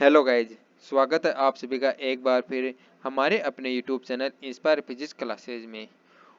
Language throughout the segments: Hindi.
हेलो गाइज, स्वागत है आप सभी का एक बार फिर हमारे अपने YouTube channel inspire physics classes में।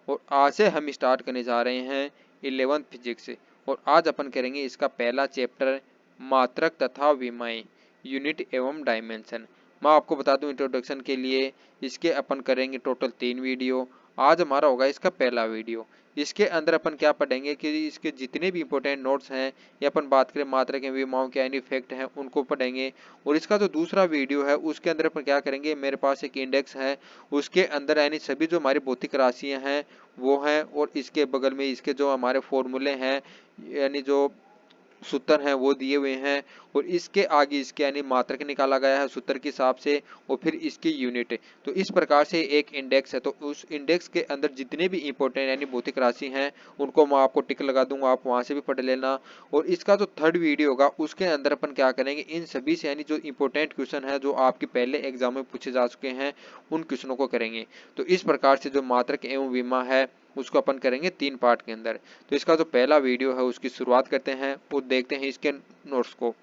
और आज से हम स्टार्ट करने जा रहे हैं 11th फिजिक्स। और आज अपन करेंगे इसका पहला चैप्टर मात्रक तथा विमाएं, यूनिट एवं डायमेंशन। मैं आपको बता दूं इंट्रोडक्शन के लिए इसके अपन करेंगे टोटल 3 वीडियो। आज हमारा होगा इसका पहला वीडियो। इसके अंदर अपन क्या पढ़ेंगे कि इसके जितने भी इंपॉर्टेंट नोट्स हैं या अपन बात करें मात्रा के विमाओं के एंड इफेक्ट हैं उनको पढ़ेंगे। और इसका जो दूसरा वीडियो है उसके अंदर अपन क्या करेंगे, मेरे पास एक इंडेक्स है उसके अंदर यानी सभी जो हमारी भौतिक राशियां हैं वो हैं, और इसके बगल में इसके जो हमारे फॉर्मूले हैं यानी जो सूत्र हैं वो दिए हुए हैं। और इसके आगे इसके यानी मात्रक निकाला गया है सूत्र के हिसाब से, और फिर इसकी यूनिट। तो इस प्रकार से एक इंडेक्स है, तो उस इंडेक्स के अंदर जितने भी इंपॉर्टेंट यानी भौतिक राशि हैं उनको मैं आपको टिक लगा दूंगा, आप वहां से भी पढ़ लेना। और इसका जो थर्ड वीडियो होगा उसके अंदर अपन क्या करेंगे, इन सभी से यानी जो इंपॉर्टेंट क्वेश्चन है जो आपके पहले एग्जाम में पूछे जा चुके हैं उन क्वेश्चनों को करेंगे। तो इस प्रकार से जो मात्रक एवं विमा है उसको अपन करेंगे 3 पार्ट के अंदर। तो इसका जो पहला वीडियो है उसकी शुरुआत करते हैं और देखते हैं इसके नोट्स को।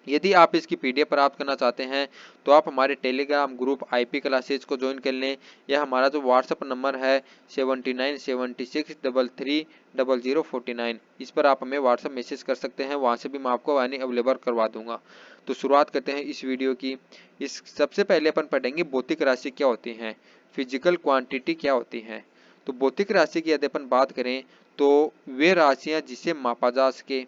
यदि आप इसकी पीडीएफ प्राप्त करना चाहते हैं तो आप हमारे टेलीग्राम ग्रुप आईपी क्लासेज को ज्वाइन कर लें, या हमारा जो व्हाट्सएप नंबर है 7976330049, इस पर आप हमें व्हाट्सएप मैसेज कर सकते हैं, वहां से भी मैं आपको यानी अवेलेबल करवा दूंगा। तो शुरुआत करते हैं इस वीडियो की। इस सबसे पहले अपन पढ़ेंगे भौतिक राशि क्या होती है, फिजिकल क्वांटिटी क्या होती है। तो भौतिक राशि की यदि अपन बात करें तो वे राशियां जिसे मापा जा सके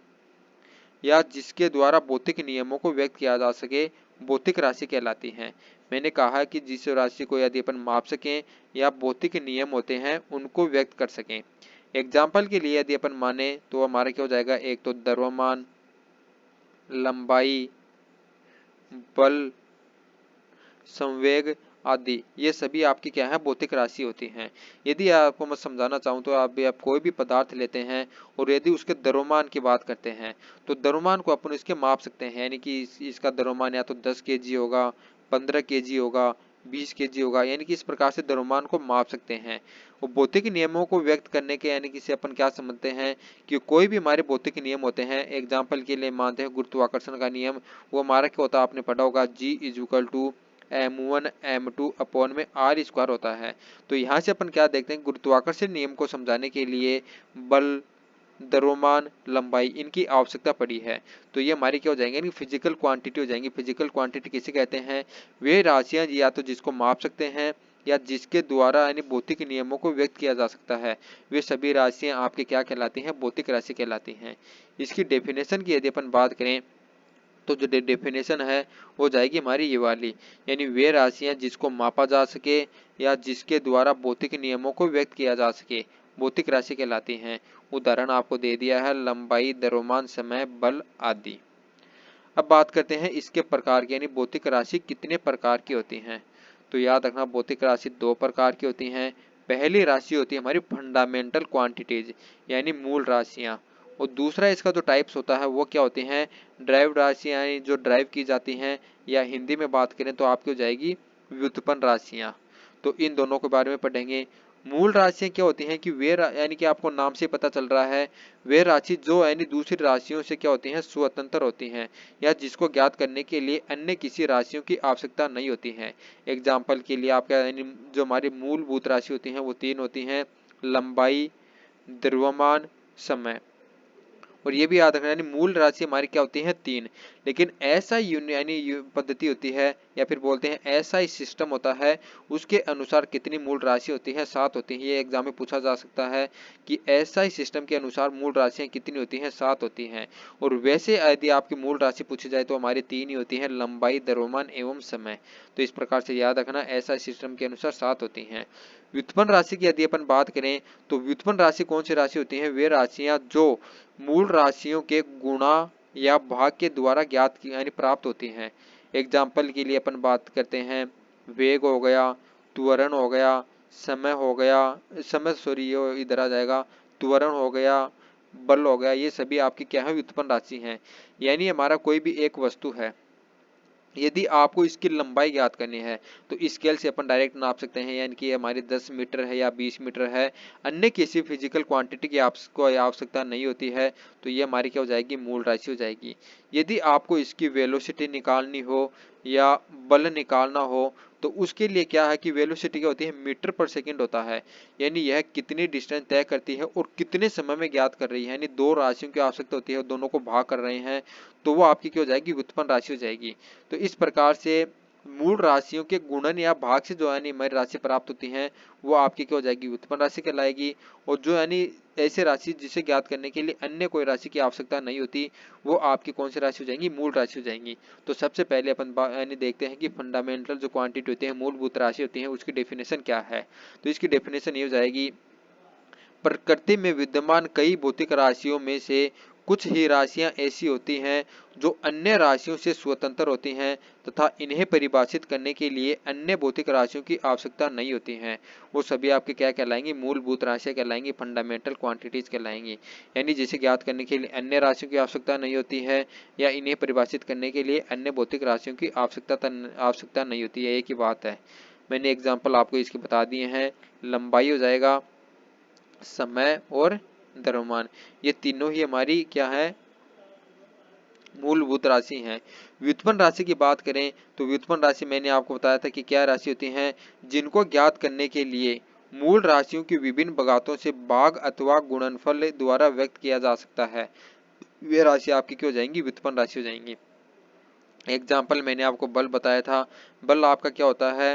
या जिसके द्वारा भौतिक नियमों को व्यक्त किया जा सके भौतिक राशि कहलाती हैं। मैंने कहा कि जिस राशि को यदि अपन माप सकें या भौतिक नियम होते हैं उनको व्यक्त कर सकें। एग्जाम्पल के लिए यदि अपन माने तो हमारा क्या हो जाएगा, एक तो द्रव्यमान, लंबाई, बल, संवेग आदि, ये सभी आपकी क्या है भौतिक राशि होती हैं। यदि आपको मैं समझाना चाहूँ तो आप कोई भी पदार्थ लेते हैं और यदि उसके द्रव्यमान की बात करते हैं तो द्रव्यमान को अपन इसके माप सकते हैं, यानी कि इसका द्रव्यमान या तो 10 kg होगा, 15 kg होगा, 20 kg होगा, यानी कि इस प्रकार से द्रव्यमान को माप सकते हैं। और भौतिक नियमों को व्यक्त करने के यानी कि इसे अपन क्या समझते हैं कि कोई भी हमारे भौतिक नियम होते हैं। एग्जाम्पल के लिए मानते हैं गुरुत्वाकर्षण का नियम, वो हमारा क्या होता है आपने पढ़ा होगा, G m1 m2 अपॉन में r स्क्वायर होता है। तो यहाँ से अपन क्या देखते हैं, गुरुत्वाकर्षण नियम को समझाने के लिए बल, द्रव्यमान, लंबाई इनकी आवश्यकता पड़ी है। तो ये हमारी क्या हो जाएंगे, फिजिकल क्वांटिटी हो जाएंगी। फिजिकल क्वांटिटी किसे कहते हैं, वे राशियां या तो जिसको माप सकते हैं या जिसके द्वारा यानी भौतिक नियमों को व्यक्त किया जा सकता है, वे सभी राशियां आपके क्या कहलाती हैं, भौतिक राशि कहलाती हैं। इसकी डेफिनेशन की यदि अपन बात करें तो जो डेफिनेशन है वो जाएगी हमारी ये वाली, यानी वे राशियां जिसको मापा जा सके या जिसके द्वारा भौतिक नियमों को व्यक्त किया जा सके भौतिक राशि कहलाती हैं। उदाहरण आपको दे दिया है लंबाई, द्रव्यमान, समय, बल आदि। अब बात करते हैं इसके प्रकार की, यानी भौतिक राशि कितने प्रकार की होती हैं। तो याद रखना भौतिक राशि 2 प्रकार की होती हैं। पहली राशि होती है हमारी फंडामेंटल क्वांटिटीज यानी मूल राशियां, और दूसरा इसका जो टाइप्स होता है वो क्या होते हैं, ड्राइव राशियां, यानी जो ड्राइव की जाती हैं, या हिंदी में बात करें तो आपकी हो जाएगी व्युत्पन्न राशियां। तो इन दोनों के बारे में पढ़ेंगे। मूल राशियां क्या होती हैं कि वे यानी कि आपको नाम से पता चल रहा है, वे राशि जो यानी दूसरी राशियों से क्या होती हैं, स्वतंत्र होती हैं, या जिसको ज्ञात करने के लिए अन्य किसी राशियों की आवश्यकता नहीं होती है। एग्जाम्पल के लिए आपका यानी जो हमारी मूलभूत राशि होती हैं वो 3 होती हैं, लंबाई, द्रव्यमान, समय। और ये भी याद रखना यानी मूल राशि हमारी क्या होती है 3, लेकिन ऐसा यानी पद्धति होती है या फिर बोलते हैं ऐसा ही सिस्टम होता है उसके अनुसार कितनी मूल राशि होती है, 7 होती है। ये एग्जाम में पूछा जा सकता है कि ऐसा ही सिस्टम के अनुसार मूल राशियां कितनी होती हैं, 7 होती हैं। और वैसे यदि आपकी मूल राशि पूछी जाए तो हमारी 3 ही होती है, लंबाई, द्रव्यमान एवं समय। तो इस प्रकार से याद रखना ऐसा सिस्टम के अनुसार 7 होती हैं। व्युत्पन्न राशि की यदि अपन बात करें तो व्युत्पन्न राशि कौन सी राशि होती है, वे राशियां जो मूल राशियों के गुणा या भाग के द्वारा ज्ञात यानी प्राप्त होती हैं। एग्जाम्पल के लिए अपन बात करते हैं, वेग हो गया, त्वरण हो गया, समय हो गया, समय सॉरी ये इधर आ जाएगा, त्वरण हो गया, बल हो गया, ये सभी आपकी क्या है व्युत्पन्न राशि हैं। यानी हमारा कोई भी एक वस्तु है, यदि आपको इसकी लंबाई ज्ञात करनी है तो स्केल से अपन डायरेक्ट नाप सकते हैं, यानी कि हमारी 10 मीटर है या 20 मीटर है, अन्य किसी फिजिकल क्वांटिटी की आपको आवश्यकता नहीं होती है, तो ये हमारी क्या हो जाएगी, मूल राशि हो जाएगी। यदि आपको इसकी वेलोसिटी निकालनी हो या बल निकालना हो तो उसके लिए क्या है कि वेलोसिटी क्या होती है, मीटर पर सेकंड होता है, यानी यह कितनी डिस्टेंस तय करती है और कितने समय में ज्ञात कर रही है, यानी दो राशियों की आवश्यकता होती है, दोनों को भाग कर रहे हैं, तो वो आपकी क्या हो जाएगी, व्युत्पन्न राशि हो जाएगी। तो इस प्रकार से मूल राशियों के गुणन या भाग से जो यानी हमारी राशि प्राप्त होती है वो आपकी क्या हो जाएगी, व्युत्पन्न राशि कहलाएगी। और जो यानी ऐसे राशि जिसे ज्ञात करने के लिए अन्य कोई राशि की आवश्यकता नहीं होती, वो आपकी कौन सी राशि हो जाएंगी, मूल राशि हो जाएंगी। तो सबसे पहले अपन यानी देखते हैं कि फंडामेंटल जो क्वांटिटी होती है, मूलभूत राशि होती है, उसकी डेफिनेशन क्या है। तो इसकी डेफिनेशन ये हो जाएगी, प्रकृति में विद्यमान कई भौतिक राशियों में से कुछ ही राशियां ऐसी होती हैं जो अन्य राशियों से स्वतंत्र होती हैं तथा इन्हें परिभाषित करने के लिए अन्य भौतिक राशियों की आवश्यकता नहीं होती हैं। वो सभी आपके क्या कहलाएंगी, मूलभूत राशियां कहलाएंगी, फंडामेंटल क्वांटिटीज कहलाएंगी। यानी जिसे ज्ञात करने के लिए अन्य राशियों की आवश्यकता नहीं होती है या इन्हें परिभाषित करने के लिए अन्य भौतिक राशियों की आवश्यकता नहीं होती है, एक ही बात है। मैंने एग्जाम्पल आपको इसके बता दिए हैं। लंबाई हो जाएगा, समय और द्रव्यमान, ये तीनों ही हमारी क्या है, मूलभूत राशि हैं। व्युत्पन्न राशि की बात करें तो व्युत्पन्न राशि मैंने आपको बताया था कि क्या राशि होती हैं, जिनको ज्ञात करने के लिए मूल राशियों की विभिन्न भागों से भाग अथवा गुणनफल द्वारा व्यक्त किया जा सकता है, वे राशि आपकी क्यों हो जाएंगी, व्युत्पन्न राशि हो जाएंगी। एग्जाम्पल मैंने आपको बल बताया था, बल आपका क्या होता है,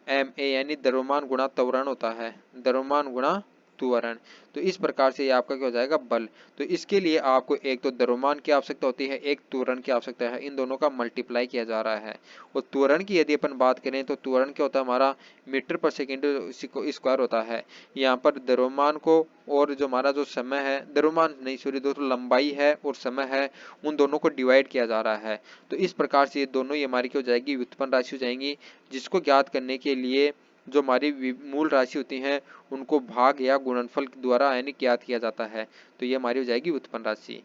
एम ए यानी द्रव्यमान गुणा त्वरण होता है, द्रव्यमान गुणा त्वरण। तो इस प्रकार से ये आपका क्या हो जाएगा, बल। तो इसके लिए आपको एक तो द्रव्यमान की आवश्यकता होती है, एक त्वरण की आवश्यकता है, इन दोनों का मल्टीप्लाई किया जा रहा है। और त्वरण की यदि अपन बात करें तो त्वरण क्या होता है, हमारा मीटर पर सेकेंड स्क्वायर होता है। यहाँ पर द्रव्यमान को और जो हमारा जो समय है, द्रव्यमान नहीं सॉरी दोस्तों, लंबाई है और समय है, उन दोनों को डिवाइड किया जा रहा है। तो इस प्रकार से ये दोनों ही हमारी क्या हो जाएगी, व्युत्पन्न राशि हो जाएंगी, जिसको ज्ञात करने के लिए जो हमारी मूल राशि होती हैं उनको भाग या गुणनफल द्वारा यानी ज्ञात किया जाता है। तो ये हमारी हो जाएगी व्युत्पन्न राशि।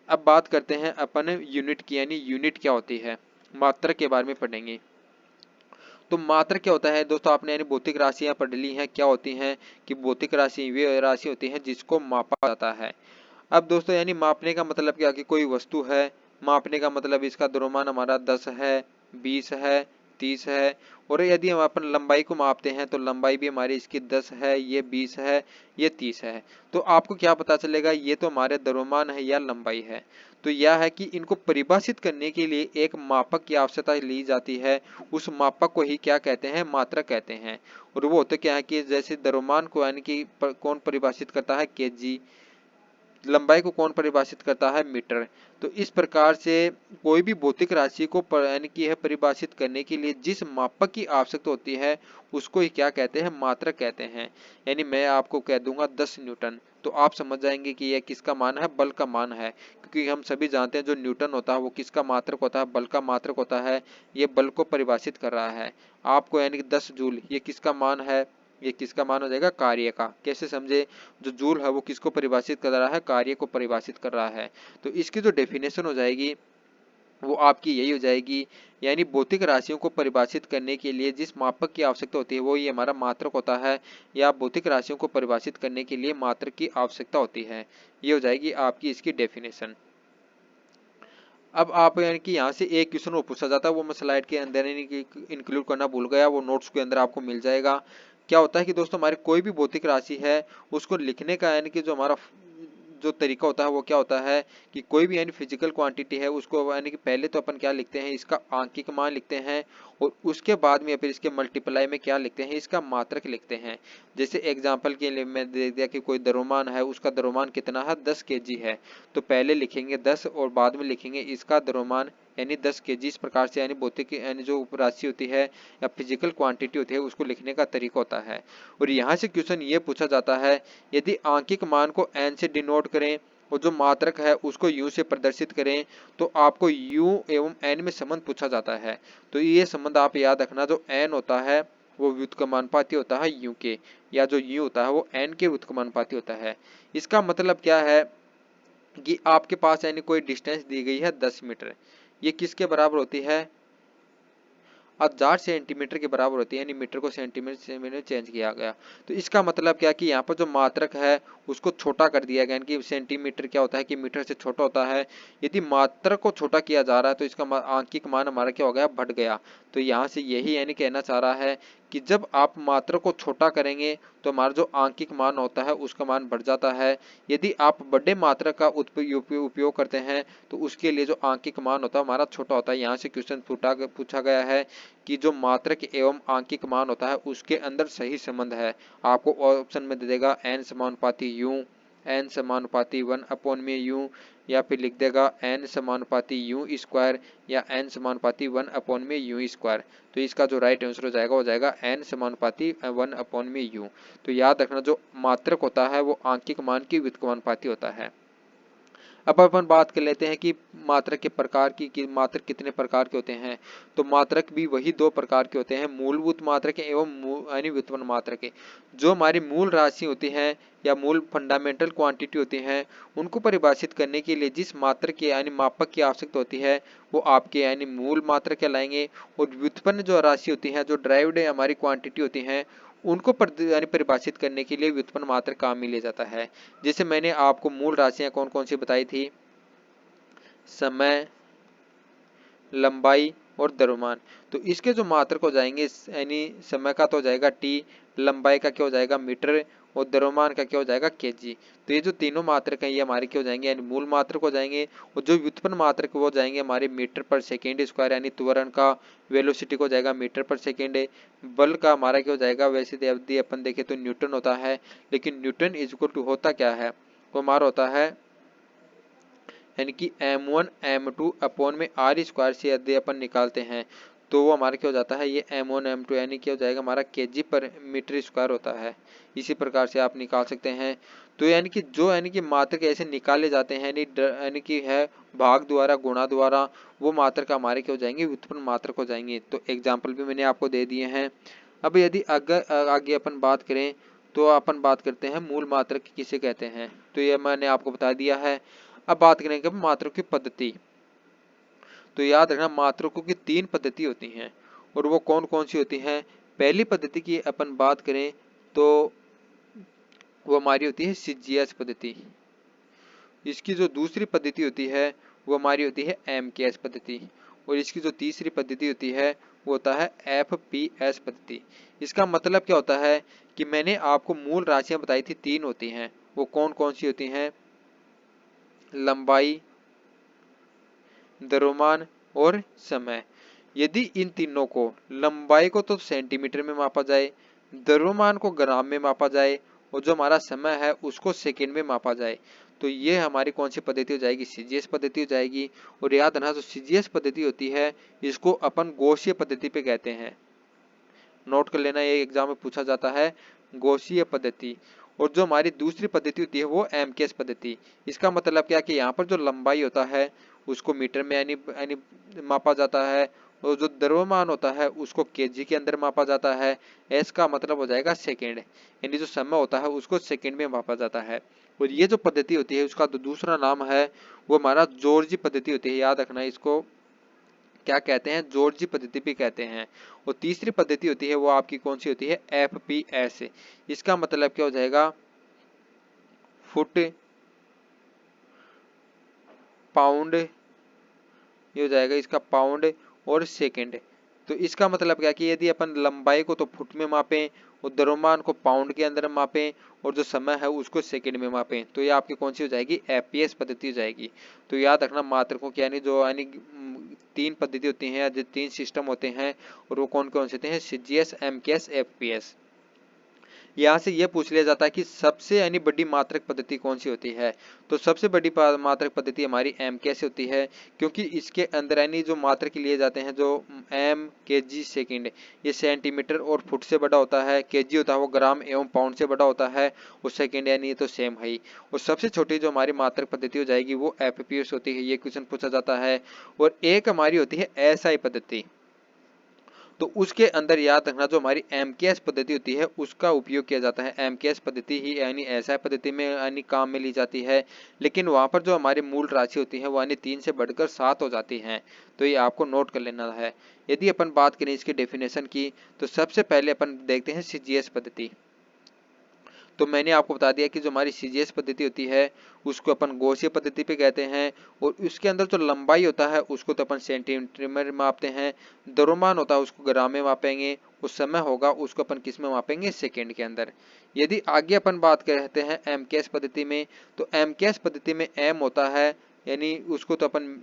अब बात करते हैं अपन यूनिट की, यानी यूनिट क्या होती है, मात्रक के बारे में पढ़ेंगे। तो मात्रक क्या होता है दोस्तों, आपने यानी भौतिक राशियां पढ़ ली हैं, क्या होती हैं कि भौतिक राशि वे राशि होती हैं जिसको मापा जाता है। अब दोस्तों यानी मापने का मतलब क्या, कि कोई वस्तु है, मापने का मतलब इसका द्रव्यमान हमारा 10 है, 20 है, 30 है। और यदि हम अपन लंबाई को मापते हैं तो लंबाई भी हमारी इसकी 10 है, ये 20 है, ये 30 है। तो आपको क्या पता चलेगा, ये तो हमारे द्रव्यमान है या लंबाई है। तो यह है कि इनको परिभाषित करने के लिए एक मापक की आवश्यकता ली जाती है, उस मापक को ही क्या कहते हैं, मात्रक कहते हैं। और वो होते क्या है कि जैसे द्रव्यमान को यानी कि कौन परिभाषित करता है, केजी, लंबाई को कौन परिभाषित करता है, मीटर। तो इस प्रकार से कोई भी भौतिक राशि को यानी कि यह परिभाषित करने के लिए जिस मापक की आवश्यकता होती है उसको ही क्या कहते हैं, मात्रक कहते हैं। यानी मैं आपको कह दूंगा 10 न्यूटन, तो आप समझ जाएंगे कि यह किसका मान है, बल का मान है। क्योंकि हम सभी जानते हैं जो न्यूटन होता है वो किसका मात्रक होता है, बल का मात्रक होता है। ये बल को परिभाषित कर रहा है आपको, यानी कि 10 जूल, ये किसका मान है, ये किसका मान हो जाएगा, कार्य का। कैसे समझे, जो जूल है वो किसको परिभाषित कर रहा है, कार्य को परिभाषित कर रहा है। तो इसकी जो डेफिनेशन हो जाएगी वो आपकी यही हो जाएगी, यानी भौतिक राशियों को परिभाषित करने के लिए जिस मापक की आवश्यकता होती है वो ये हमारा मात्रक होता है, या भौतिक राशियों को परिभाषित करने के लिए मात्रक की आवश्यकता होती है। ये हो जाएगी आपकी इसकी डेफिनेशन। अब आप यानी कि यहाँ से एक क्वेश्चन वो पूछा जाता है, वो मैं स्लाइड के अंदर इंक्लूड करना भूल गया, वो नोट्स के अंदर आपको मिल जाएगा। क्या होता है कि दोस्तों हमारे कोई भी भौतिक राशि है उसको लिखने का यानी कि जो हमारा जो तरीका होता है वो क्या होता है कि कोई भी यानी फिजिकल क्वांटिटी है उसको यानी कि पहले तो अपन क्या लिखते हैं, इसका आंकिक मान लिखते हैं, और उसके बाद में फिर इसके मल्टीप्लाई में क्या लिखते हैं, इसका मात्रक लिखते हैं। जैसे एग्जांपल के लिए मैं दे दिया कि कोई द्रव्यमान है, उसका द्रव्यमान कितना है, 10 केजी है, तो पहले लिखेंगे 10 और बाद में लिखेंगे इसका द्रव्यमान यानी 10 केजी। इस प्रकार से यानी भौतिक यानी जो राशि होती है या फिजिकल क्वांटिटी होती है उसको लिखने का तरीका होता है। और यहाँ से क्वेश्चन ये पूछा जाता है, यदि आंकिक मान को n से डिनोट करें और जो मात्रक है उसको u से प्रदर्शित करें तो आपको u एवं n में संबंध पूछा जाता है। तो ये संबंध आप याद रखना, जो n होता है वो व्युत्क्रमानुपाती होता है u के, या जो u होता है वो n के व्युत्क्रमानुपाती होता है। इसका मतलब क्या है कि आपके पास यानी कोई डिस्टेंस दी गई है 10 मीटर, ये किसके बराबर होती है, 1000 सेंटीमीटर के बराबर होती है, यानी मीटर को सेंटीमीटर में चेंज किया गया। तो इसका मतलब क्या कि यहाँ पर जो मात्रक है उसको छोटा कर दिया गया, यानी कि सेंटीमीटर क्या होता है कि मीटर से छोटा होता है। यदि मात्रक को छोटा किया जा रहा है तो इसका आंकिक मान हमारा क्या हो गया, बढ़ गया। तो यहाँ से यही यानी कहना चाह रहा है कि जब आप मात्रक को छोटा करेंगे तो हमारा जो आंकिक मान होता है उसका मान बढ़ जाता है। यदि आप बड़े मात्रक का उपयोग करते हैं तो उसके लिए जो आंकिक मान होता है हमारा छोटा होता है। यहाँ से क्वेश्चन पूछा गया है कि जो मात्रक एवं आंकिक मान होता है उसके अंदर सही संबंध है। आपको ऑप्शन में दे देगा n समानुपाती u, n समानुपाती 1/u, या फिर लिख देगा n समानुपाती u स्क्वायर या n समानुपाती 1/u स्क्वायर। तो इसका जो राइट आंसर हो जाएगा वो जाएगा n समानुपाती 1/u। तो याद रखना जो मात्रक होता है वो आंकिक मान की व्युत्क्रमानुपाती होता है। अब अपन बात कर लेते हैं कि मात्रक के प्रकार की मात्रक कितने प्रकार के होते हैं। तो मात्रक भी वही दो प्रकार के होते हैं, मूलभूत मात्रक एवं यानी व्युत्पन्न मात्रक। जो हमारी मूल राशि होती है या मूल फंडामेंटल क्वांटिटी होती हैं उनको परिभाषित करने के लिए जिस मात्रक की यानी मापक की आवश्यकता होती है वो आपके यानी मूल मात्रक कहलाएंगे। और व्युत्पन्न जो राशि होती है, जो ड्राइव्ड हमारी क्वांटिटी होती है, उनको परिभाषित करने के लिए व्युत्पन्न मात्रक काम में लिया जाता है। जैसे मैंने आपको मूल राशियां कौन कौन सी बताई थी, समय, लंबाई और द्रव्यमान। तो इसके जो मात्रक हो जाएंगे यानी समय का तो हो जाएगा टी, लंबाई का क्या हो जाएगा मीटर, और द्रव्यमान का क्या हो जाएगा केजी। तो ये जो तीनों मात्रक हैं ये हमारे क्या हो जाएंगे, यानी मूल मात्रक हो जाएंगे। और जो व्युत्पन्न मात्रक वो हो जाएंगे हमारे मीटर पर सेकेंड स्क्वायर, यानी त्वरण का वेलोसिटी को जाएगा मीटर पर सेकेंड। बल का हमारा क्या हो जाएगा, वैसे यदि अपन देखें तो न्यूटन होता है, लेकिन न्यूटन इज इक्वल टू होता क्या है, वो हमारा होता है यानी कि m1 m2 अपॉन में r स्क्वायर से यदि अपन निकालते हैं तो वो हमारा क्या हो जाता है, ये m1 m2 यानी क्या हो जाएगा हमारा केजी पर मीटर स्क्वायर होता है। इसी प्रकार से आप निकाल सकते हैं। तो यानी कि जो यानी कि मात्रक ऐसे निकाले जाते हैं यानी कि है भाग द्वारा गुणा द्वारा, वो मात्रक हमारे क्या हो जाएंगे, व्युत्पन्न मात्रक हो जाएंगे। तो एग्जाम्पल भी मैंने आपको दे दिए हैं। अब यदि अगर आगे अपन बात करें तो अपन बात करते हैं मूल मात्रक किसे कहते हैं। तो ये मैंने आपको बता दिया है। अब बात करेंगे मात्रकों की पद्धति। तो याद रखना मात्रकों की 3 पद्धति होती हैं, और वो कौन कौन सी होती हैं। पहली पद्धति की अपन बात करें तो वो हमारी होती है सीजीएस पद्धति। इसकी जो दूसरी पद्धति होती है वो हमारी होती है एमकेएस पद्धति। और इसकी जो तीसरी पद्धति होती है वो होता है एफपीएस पद्धति। इसका मतलब क्या होता है कि मैंने आपको मूल राशियां बताई थी 3 होती हैं, वो कौन कौन सी होती हैं, लंबाई, द्रव्यमान और समय। यदि इन तीनों को, लंबाई को तो सेंटीमीटर में मापा जाए, द्रव्यमान को ग्राम में मापा जाए, और जो हमारा समय है उसको सेकंड में मापा जाए, तो ये हमारी कौन सी पद्धति हो जाएगी, सीजीएस पद्धति हो जाएगी। और याद रखना जो सीजीएस पद्धति होती है इसको अपन गौसीय पद्धति पे कहते हैं। नोट कर लेना, ये एग्जाम में पूछा जाता है, गौसीय पद्धति। और जो हमारी दूसरी पद्धति होती है वो एमकेएस पद्धति। इसका मतलब क्या कि यहाँ पर जो लंबाई होता है उसको मीटर में यानी मापा जाता है, और जो द्रव्यमान होता है उसको केजी के अंदर मापा जाता है। एस का मतलब हो जाएगा सेकेंड, यानी जो समय होता है उसको सेकेंड में मापा जाता है। और ये जो पद्धति होती है उसका जो दूसरा नाम है वो हमारा जॉर्जी पद्धति होती है। याद रखना इसको क्या कहते हैं, जॉर्जी पद्धति भी कहते हैं। और तीसरी पद्धति होती है वो आपकी कौन सी होती है, एफपीएस। इसका मतलब क्या हो जाएगा, फुट, पाउंड, ये हो जाएगा इसका पाउंड और सेकंड। तो इसका मतलब क्या कि यदि अपन लंबाई को तो फुट में मापें, और द्रव्यमान को पाउंड के अंदर मापें, और जो समय है उसको सेकंड में मापें, तो ये आपकी कौन सी हो जाएगी, एफपीएस पद्धति हो जाएगी। तो याद रखना मात्रकों की यानी जो 3 पद्धति होती हैं, जो 3 सिस्टम होते हैं, और वो कौन कौन से होते हैं, सीजीएस, एमकेएस, एफपीएस। यहाँ से यह पूछ लिया जाता है कि सबसे यानी बड़ी मात्रक पद्धति कौन सी होती है। तो सबसे बड़ी मात्रक पद्धति हमारी एमकेएस होती है, क्योंकि इसके अंदर यानी जो मात्रक लिए जाते हैं, जो एम, केजी, सेकंड, ये सेंटीमीटर और फुट से बड़ा होता है, केजी होता है वो ग्राम एवं पाउंड से बड़ा होता है, और सेकंड यानी ये तो सेम है ही। और सबसे छोटी जो हमारी मात्रक पद्धति हो जाएगी वो एफपीएस होती है, ये क्वेश्चन पूछा जाता है। और एक हमारी होती है एसआई पद्धति। तो उसके अंदर याद रखना जो हमारी एमकेएस पद्धति होती है उसका उपयोग किया जाता है। एमकेएस पद्धति ही यानी एसआई पद्धति में यानी काम में ली जाती है, लेकिन वहाँ पर जो हमारी मूल राशि होती है वो यानी 3 से बढ़कर 7 हो जाती हैं। तो ये आपको नोट कर लेना है। यदि अपन बात करें इसकी डेफिनेशन की, तो सबसे पहले अपन देखते हैं सीजीएस पद्धति। तो मैंने आपको बता दिया कि जो हमारी सीजीएस पद्धति होती है उसको अपन गौसीय पद्धति पे कहते हैं, और उसके अंदर जो लंबाई होता है उसको तो अपन सेंटीमीटर में मापते हैं, द्रव्यमान होता है उसको ग्राम में मापेंगे, उस समय होगा उसको अपन किस में मापेंगे, सेकेंड के अंदर। यदि आगे अपन बात करते हैं एमकेएस पद्धति में, तो एमकेएस पद्धति में एम होता है यानी उसको तो अपन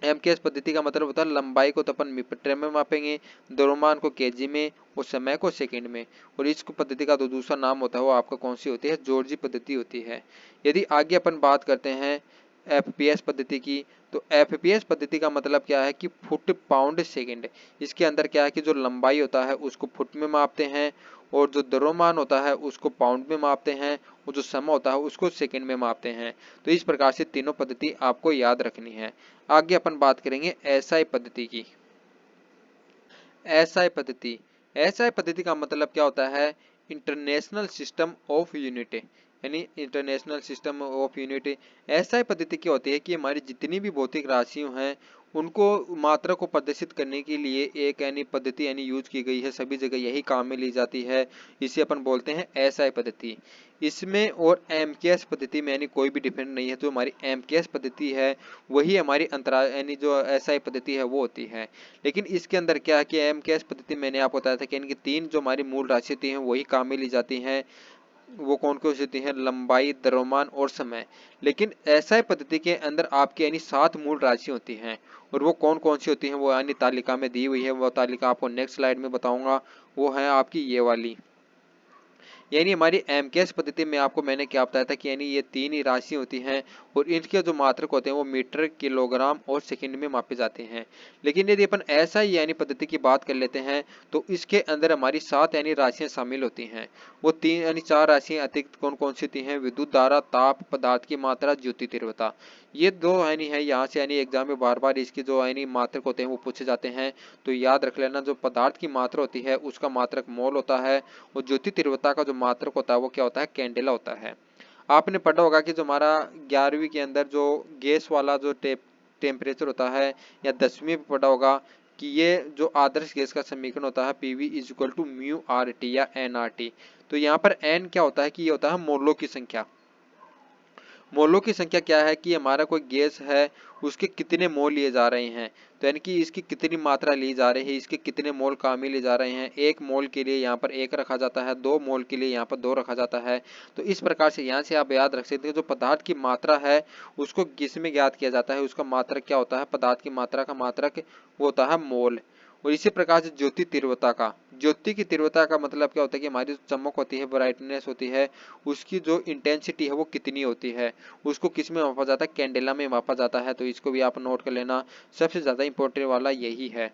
एमकेएस पद्धति का मतलब होता है लंबाई को तो अपन मीटर में मापेंगे, द्रव्यमान को केजी में, और समय को सेकंड में। और इस पद्धति का जो दूसरा नाम होता है वो आपका कौन सी होती है, जॉर्जी पद्धति होती है। यदि आगे अपन बात करते हैं एफपीएस पद्धति की, तो एफपीएस पद्धति का मतलब क्या है कि फुट पाउंड सेकंड। इसके अंदर क्या है कि जो लंबाई होता है उसको फुट में मापते हैं, और जो द्रव्यमान होता है उसको पाउंड में मापते हैं, और जो समय होता है उसको सेकंड में मापते हैं। तो इस प्रकार से तीनों पद्धति आपको याद रखनी है। आगे अपन बात करेंगे एसआई पद्धति की। एसआई पद्धति, एसआई पद्धति का मतलब क्या होता है, इंटरनेशनल सिस्टम ऑफ यूनिट, यानी international system of unit. SI पद्धति क्या होती है कि हमारी जितनी भी भौतिक राशियां हैं उनको मात्रा को प्रदर्शित करने के लिए एक यानी पद्धति यानी यूज की गई है, सभी जगह यही काम में ली जाती है। इसे अपन बोलते हैं एसआई पद्धति। इसमें और एमकेएस पद्धति में यानी कोई भी डिफरेंस नहीं है। जो हमारी एमकेएस पद्धति है वही हमारी अंतराल यानी जो एसआई पद्धति है वो होती है। लेकिन इसके अंदर क्या है कि एमकेएस पद्धति मैंने आपको बताया था कि इनकी 3 जो हमारी मूल राशि होती हैं वही काम में ली जाती हैं। वो कौन कौन सी होती हैं, लंबाई, द्रव्यमान और समय। लेकिन एसआई पद्धति के अंदर आपकी यानी 7 मूल राशि होती हैं, और वो कौन कौन सी होती हैं वो यानी तालिका में दी हुई है। वो तालिका आपको नेक्स्ट स्लाइड में बताऊंगा। वो है आपकी ये वाली। यानी हमारी एमकेएस पद्धति में आपको मैंने क्या बताया था कि यानी ये 3 ही राशि होती हैं, और इनके जो मात्रक होते हैं वो मीटर, किलोग्राम और सेकंड में मापे जाते हैं। लेकिन यदि अपन एसआई यानी पद्धति की बात कर लेते हैं तो इसके अंदर हमारी 7 यानी राशियां शामिल होती हैं। वो 3 यानी 4 राशियां अतिरिक्त कौन कौन सी होती हैं, विद्युत धारा, ताप, पदार्थ की मात्रा, ज्योति तीव्रता। ये 2 यानी है यहाँ से यानी एग्जाम में बार बार इसके जो यानी मात्रक होते हैं वो पूछे जाते हैं। तो याद रख लेना, जो पदार्थ की मात्रा होती है उसका मात्रक मोल होता है, और ज्योति तीव्रता का जो मात्रक होता है वो क्या होता है, कैंडेला होता है। आपने पढ़ा होगा कि जो हमारा 11वीं के अंदर जो गैस वाला जो टेम्परेचर होता है, या 10वीं में पढ़ा होगा कि ये जो आदर्श गैस का समीकरण होता है PV is equal to mu R T या एन आर टी। तो यहाँ पर एन क्या होता है कि ये होता है मोलों की संख्या। मोलों की संख्या क्या है कि हमारा कोई गैस है उसके कितने मोल लिए जा रहे हैं, तो यानी कि इसकी कितनी मात्रा ली जा रही है, इसके कितने मोल काम में लिए जा रहे हैं। 1 मोल के लिए यहाँ पर 1 रखा जाता है, 2 मोल के लिए यहाँ पर 2 रखा जाता है। तो इस प्रकार से यहाँ से आप याद रख सकते हैं जो पदार्थ की मात्रा है उसको किस में ज्ञात किया जाता है, उसका मात्रक क्या होता है, पदार्थ की मात्रा का मात्रक वो होता है मोल। और इसी प्रकार से ज्योति तीव्रता का, ज्योति की तीव्रता का मतलब क्या होता है कि हमारी जो चमक होती है, ब्राइटनेस होती है, उसकी जो इंटेंसिटी है वो कितनी होती है, उसको किस में मापा जाता है, कैंडेला में मापा जाता है। तो इसको भी आप नोट कर लेना, सबसे ज्यादा इंपॉर्टेंट वाला यही है।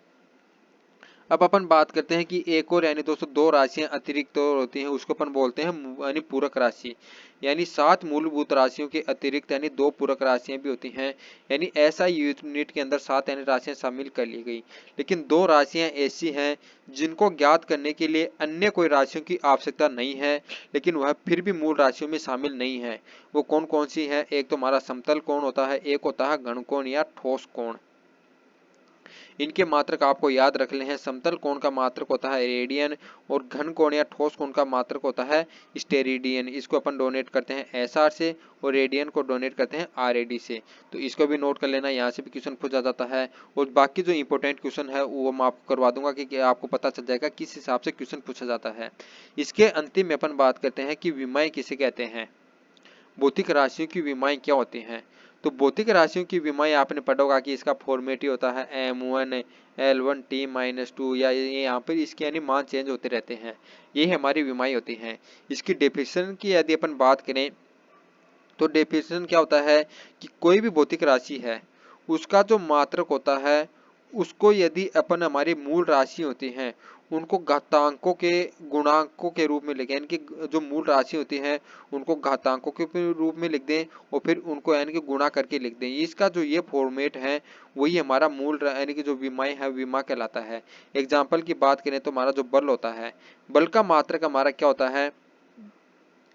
अब अपन बात करते हैं कि एक और यानी दोस्तों 2 राशियां अतिरिक्त और होती हैं, उसको अपन बोलते हैं यानी पूरक राशि। यानी 7 मूलभूत राशियों के अतिरिक्त यानी 2 पूरक राशियां भी होती हैं। यानी ऐसा यूनिट के अंदर 7 यानी राशियां शामिल कर ली गई, लेकिन 2 राशियां ऐसी हैं जिनको ज्ञात करने के लिए अन्य कोई राशियों की आवश्यकता नहीं है, लेकिन वह फिर भी मूल राशियों में शामिल नहीं है। वो कौन कौन सी है, एक तो हमारा समतल कोण होता है, एक होता है घन कोण या ठोस कोण। इनके मात्रक आपको याद रखने हैं। समतल कोण का मात्रक होता है रेडियन, और घन कोण या ठोस कोण का मात्रक होता है स्टेरेडियन। इसको अपन डोनेट करते हैं एसआर से, और रेडियन को डोनेट करते हैं आरएडी से। तो इसको भी नोट कर लेना, यहाँ से भी क्वेश्चन पूछा जाता है। और बाकी जो इंपॉर्टेंट क्वेश्चन है वो मैं आपको करवा दूंगा कि आपको पता चल जाएगा किस हिसाब से क्वेश्चन पूछा जाता है। इसके अंतिम में अपन बात करते हैं कि विमाएं किसे कहते हैं, भौतिक राशियों की विमाएं क्या होती हैं। तो भौतिक राशियों की विमाएं आपने पढ़ा होगा कि इसका फॉर्मेट ही होता है m1 l1 t-2, या ये यहाँ पर इसके यानी मान चेंज होते रहते हैं। ये हमारी विमाएं होती हैं। इसकी डेफिनेशन की यदि अपन बात करें तो डेफिनेशन क्या होता है कि कोई भी भौतिक राशि है उसका जो मात्रक होता है उसको यदि अपन हमारी मूल राशि होती हैं उनको घातांकों के गुणांकों के रूप में लिखें, यानी कि जो मूल राशि होती है उनको घातांकों के रूप में लिख दें और फिर उनको यानी कि गुणा करके लिख दें। इसका जो ये फॉर्मेट है वही हमारा मूल यानी कि जो विमाएं है विमा कहलाता है। एग्जाम्पल की बात करें तो हमारा जो बल होता है, बल का मात्रक हमारा क्या होता है,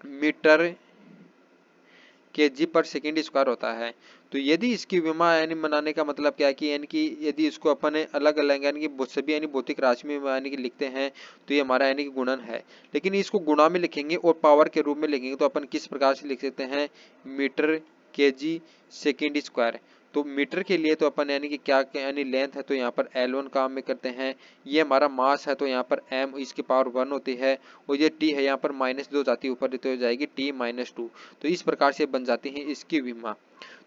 मीटर kg पर सेकेंड स्क्वायर होता है। तो यदि इसकी विमा यानी बनाने का मतलब क्या है कि यानी कि यदि इसको अपन अलग अलग यानी कि सभी यानी भौतिक राशि में यानी कि लिखते हैं तो ये हमारा यानी कि गुणन है। लेकिन इसको गुणा में लिखेंगे और पावर के रूप में लिखेंगे तो अपन किस प्रकार से लिख सकते हैं, मीटर kg सेकेंड स्क्वायर। तो मीटर के लिए तो अपन यानी कि क्या यानी लेंथ है तो यहाँ पर L1 काम में करते हैं, ये हमारा मास है तो यहाँ पर m इसकी पावर 1 होती है और ये t है यहाँ पर -2 जाती है ऊपर तो हो जाएगी t-2। तो इस प्रकार से बन जाती है इसकी विमा।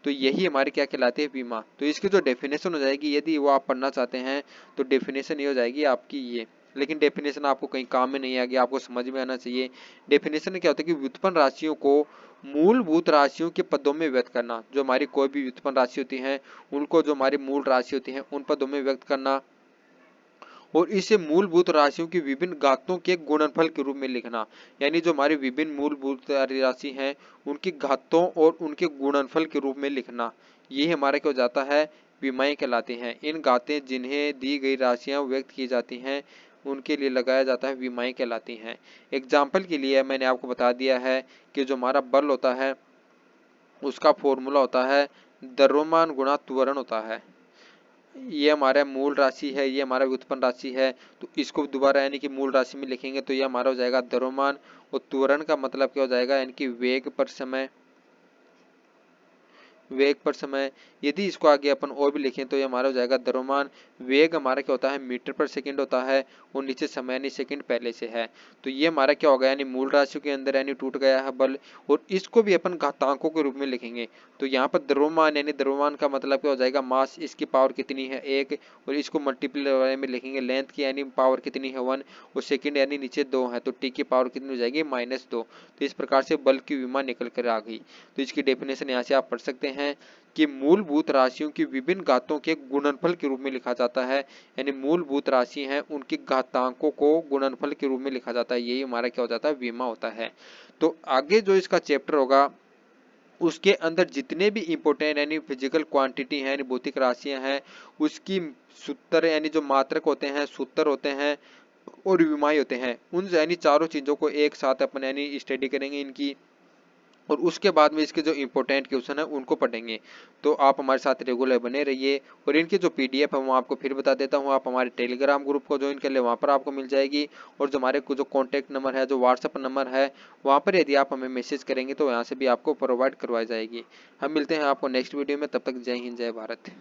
तो यही हमारी क्या कहलाती है, विमा। तो इसकी जो डेफिनेशन हो जाएगी यदि वो आप पढ़ना चाहते हैं तो डेफिनेशन ये हो जाएगी आपकी ये, लेकिन डेफिनेशन आपको कहीं काम में नहीं आएगी, आपको समझ में आना चाहिए। डेफिनेशन क्या होता है कि व्युत्पन्न राशियों को मूलभूत राशियों के पदों में व्यक्त करना। जो हमारी कोई भी व्युत्पन्न राशि होती है उनको जो हमारी मूल राशि होती है उन पदों में व्यक्त करना और इसे मूलभूत राशियों की विभिन्न घातों के गुणनफल के रूप में लिखना। यानी जो हमारी विभिन्न मूलभूत राशि हैं उनकी घातों और उनके गुणनफल के रूप में लिखना, ये हमारा क्या हो जाता है, विमाएं कहलाती हैं। इन घातें जिन्हें दी गई राशियां व्यक्त की जाती हैं उनके लिए लगाया जाता है, विमाएं कहलाती हैं। एग्जाम्पल के लिए मैंने आपको बता दिया है कि जो हमारा बल होता है उसका फॉर्मूला होता है द्रव्यमान गुणा त्वरण होता है। ये हमारा मूल राशि है, ये हमारा व्युत्पन्न राशि है, तो इसको दोबारा यानी कि मूल राशि में लिखेंगे तो ये हमारा हो जाएगा द्रव्यमान और त्वरण का मतलब क्या हो जाएगा, यानी कि वेग पर समय, वेग पर समय। यदि इसको आगे अपन और भी लिखें तो ये हमारा हो जाएगा द्रव्यमान, वेग हमारा क्या होता है मीटर पर सेकंड होता है और नीचे समय यानी सेकंड पहले से है। तो ये हमारा क्या हो गया यानी मूल राशियों के अंदर यानी टूट गया है बल, और इसको भी अपन घातांकों के रूप में लिखेंगे। तो यहाँ पर द्रव्यमान यानी द्रव्यमान का मतलब क्या हो जाएगा, मास, इसकी पावर कितनी है 1, और इसको मल्टीप्लाई में लिखेंगे लेंथ की यानी पावर कितनी है 1, और सेकंड यानी नीचे 2 है तो टी की पावर कितनी हो जाएगी -2। तो इस प्रकार से बल की विमा निकल कर आ गई। तो इसकी डेफिनेशन यहाँ से आप पढ़ सकते हैं कि मूलभूत राशियों की विभिन्न घातों के गुणनफल के रूप में लिखा जाता है। यानी मूलभूत राशि हैं उनके घातांकों को गुणनफल के रूप में लिखा जाता है, यही हमारा क्या हो जाता है, विमा होता है। तो आगे जो इसका चैप्टर होगा उसके अंदर जितने भी इंपोर्टेंट यानी फिजिकल क्वांटिटी है यानी भौतिक राशियां हैं उसकी सूत्र यानी जो मात्रक होते हैं, सूत्र होते हैं और विमाएं होते हैं, उन यानी चारों चीजों को एक साथ अपन यानी स्टडी करेंगे इनकी, और उसके बाद में इसके जो इम्पोर्टेंट क्वेश्चन है उनको पढ़ेंगे। तो आप हमारे साथ रेगुलर बने रहिए, और इनकी जो पीडीएफ है वो आपको फिर बता देता हूँ, आप हमारे टेलीग्राम ग्रुप को ज्वाइन कर ले, वहाँ पर आपको मिल जाएगी। और जो हमारे जो कॉन्टैक्ट नंबर है, जो व्हाट्सअप नंबर है, वहाँ पर यदि आप हमें मैसेज करेंगे तो यहाँ से भी आपको प्रोवाइड करवाई जाएगी। हम मिलते हैं आपको नेक्स्ट वीडियो में, तब तक जय हिंद जय भारत।